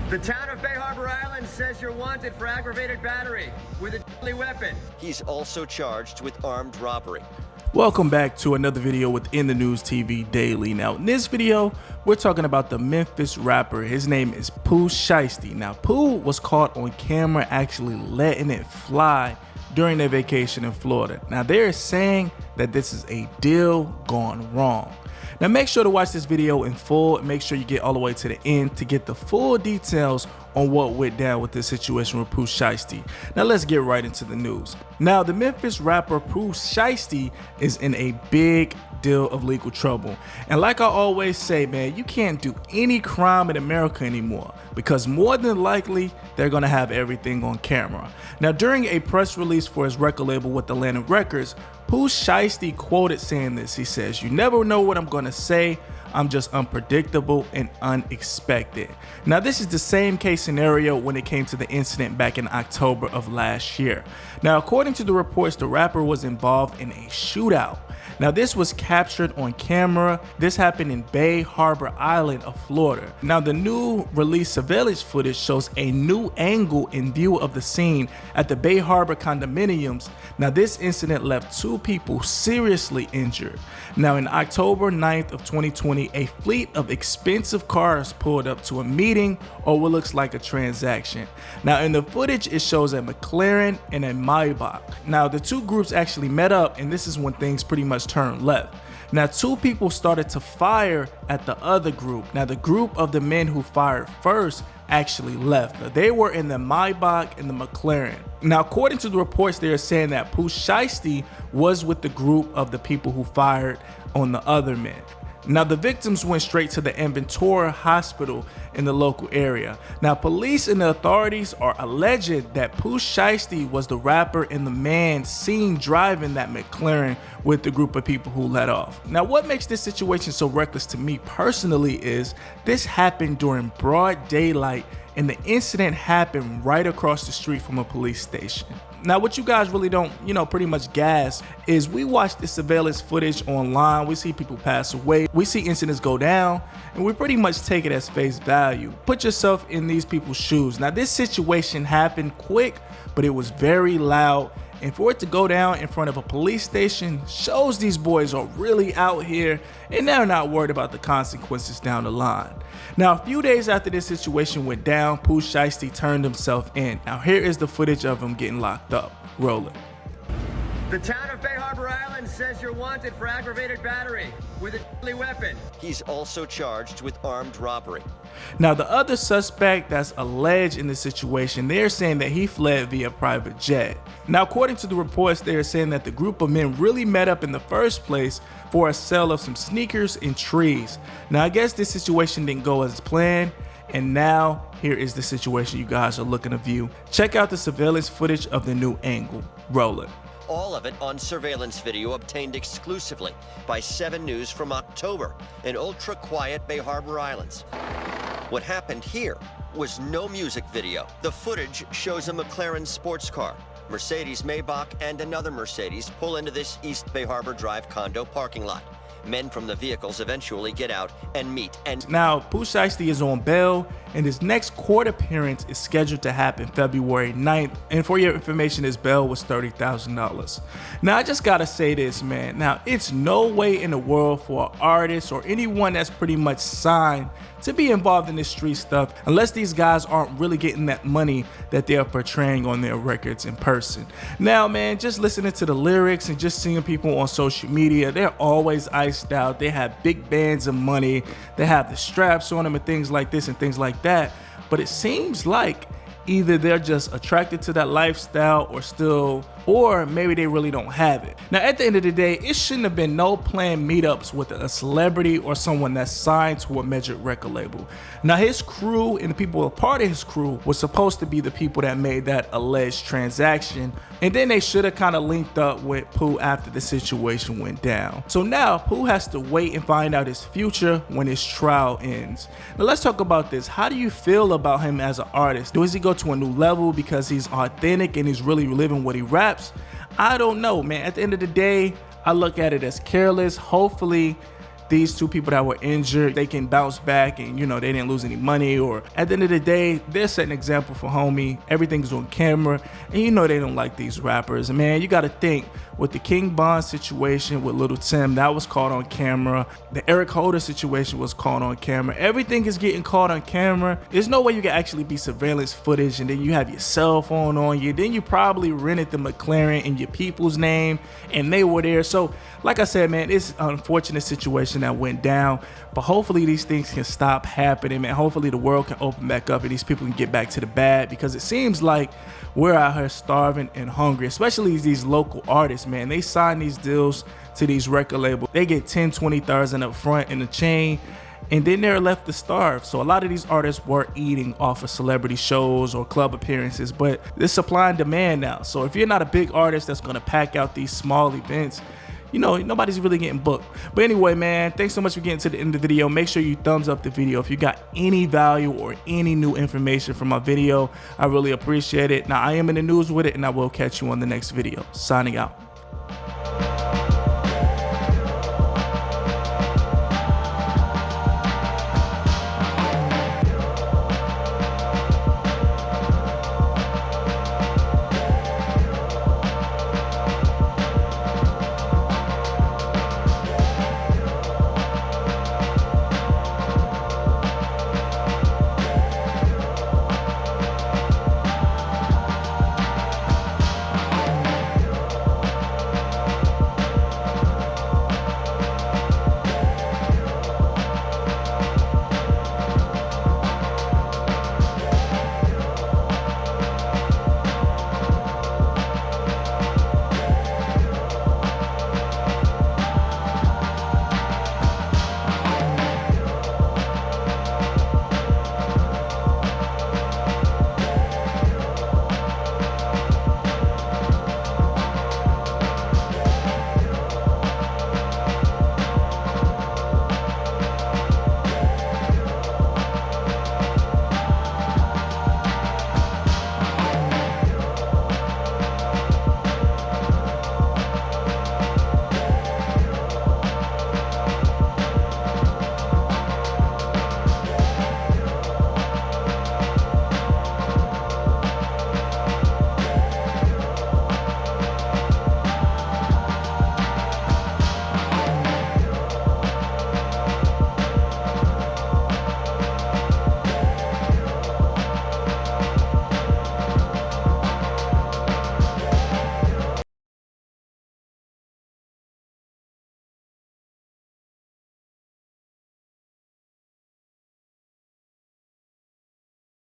The town of Bay Harbor Island says you're wanted for aggravated battery with a deadly weapon. He's also charged with armed robbery. Welcome back to another video within the News TV Daily. Now, in this video, we're talking about the Memphis rapper. His name is Pooh Shiesty. Now, Pooh was caught on camera actually letting it fly during their vacation in Florida. Now, they're saying that this is a deal gone wrong. Now, make sure to watch this video in full and make sure you get all the way to the end to get the full details on what went down with this situation with Pooh Shiesty. Now, let's get right into the news. Now, the Memphis rapper Pooh Shiesty is in a big deal of legal trouble. And like I always say, man, you can't do any crime in America anymore because more than likely, they're gonna have everything on camera. Now, during a press release for his record label with Atlantic Records, Pooh Shiesty quoted saying this. He says, "You never know what I'm gonna say. I'm just unpredictable and unexpected." Now, this is the same case scenario when it came to the incident back in October of last year. Now, according to the reports, the rapper was involved in a shootout. Now, this was captured on camera. This happened in Bay Harbor Island of Florida. Now, the new release surveillance footage shows a new angle in view of the scene at the Bay Harbor condominiums. Now, this incident left 2 people seriously injured. Now, in October 9th of 2020, a fleet of expensive cars pulled up to a meeting or what looks like a transaction. Now, in the footage, it shows a McLaren and a Maybach. Now, the 2 groups actually met up, and this is when things pretty much turned left. Now, 2 people started to fire at the other group. Now, the group of the men who fired first actually left. Now, they were in the Maybach and the McLaren. Now, according to the reports, they are saying that Pooh Shiesty was with the group of the people who fired on the other men. Now, the victims went straight to the Ventura Hospital in the local area. Now, police and the authorities are alleging that Pooh Shiesty was the rapper and the man seen driving that McLaren with the group of people who let off. Now, what makes this situation so reckless to me personally is this happened during broad daylight and the incident happened right across the street from a police station. Now, what you guys really don't, pretty much gas is we watch the surveillance footage online. We see people pass away. We see incidents go down, and we pretty much take it as face value. Put yourself in these people's shoes. Now, this situation happened quick, but it was very loud. And for it to go down in front of a police station shows these boys are really out here and they're not worried about the consequences down the line. Now, a few days after this situation went down, Pooh Shiesty turned himself in. Now, here is the footage of him getting locked up. Roll it. The town of Bay Harbor Island says you're wanted for aggravated battery with a deadly weapon. He's also charged with armed robbery. Now, the other suspect that's alleged in this situation, they're saying that he fled via private jet. Now, according to the reports, they're saying that the group of men really met up in the first place for a sale of some sneakers and trees. Now, I guess this situation didn't go as planned, and now here is the situation you guys are looking to view. Check out the surveillance footage of the new angle. Roll it. All of it on surveillance video obtained exclusively by 7 News from October in ultra-quiet Bay Harbor Islands. What happened here was no music video. The footage shows a McLaren sports car, Mercedes Maybach, and another Mercedes pull into this East Bay Harbor Drive condo parking lot. Men from the vehicles eventually get out and meet. And now, Pooh Shiesty is on bail, and his next court appearance is scheduled to happen February 9th. And for your information, his bail was $30,000. Now, I just gotta say this, man. Now, it's no way in the world for an artist or anyone that's pretty much signed to be involved in this street stuff unless these guys aren't really getting that money that they're portraying on their records in person. Now, man, just listening to the lyrics and just seeing people on social media, they're always iced out. They have big bands of money. They have the straps on them and things like this and things like that. But it seems like either they're just attracted to that lifestyle or maybe they really don't have it. Now, at the end of the day, it shouldn't have been no planned meetups with a celebrity or someone that's signed to a major record label. Now, his crew and the people who are part of his crew was supposed to be the people that made that alleged transaction, and then they should have kind of linked up with Pooh after the situation went down. So now Pooh has to wait and find out his future when his trial ends. Now, let's talk about this. How do you feel about him as an artist? Does he go to a new level because he's authentic and he's really living what he raps? I don't know, man. At the end of the day, I look at it as careless. Hopefully these two people that were injured, they can bounce back and, you know, they didn't lose any money. Or at the end of the day, they're setting an example for homie. Everything's on camera, and you know they don't like these rappers. And man, you got to think, with the King Von situation with Little Tim, that was caught on camera. The Eric Holder situation was caught on camera. Everything is getting caught on camera. There's no way you can actually be surveillance footage and then you have your cell phone on you. Then you probably rented the McLaren in your people's name and they were there. So like I said, man, it's an unfortunate situation that went down, but hopefully these things can stop happening, man. Hopefully the world can open back up and these people can get back to the bad, because it seems like we're out here starving and hungry, especially these local artists, man. They sign these deals to these record labels. They get 10, 20,000 up front in the chain, and then they're left to starve. So a lot of these artists were eating off of celebrity shows or club appearances, but there's supply and demand now. So if you're not a big artist that's gonna pack out these small events, you know, nobody's really getting booked. But anyway, man, thanks so much for getting to the end of the video. Make sure you thumbs up the video if you got any value or any new information from my video. I really appreciate it. Now, I am in the news with it, and I will catch you on the next video. Signing out.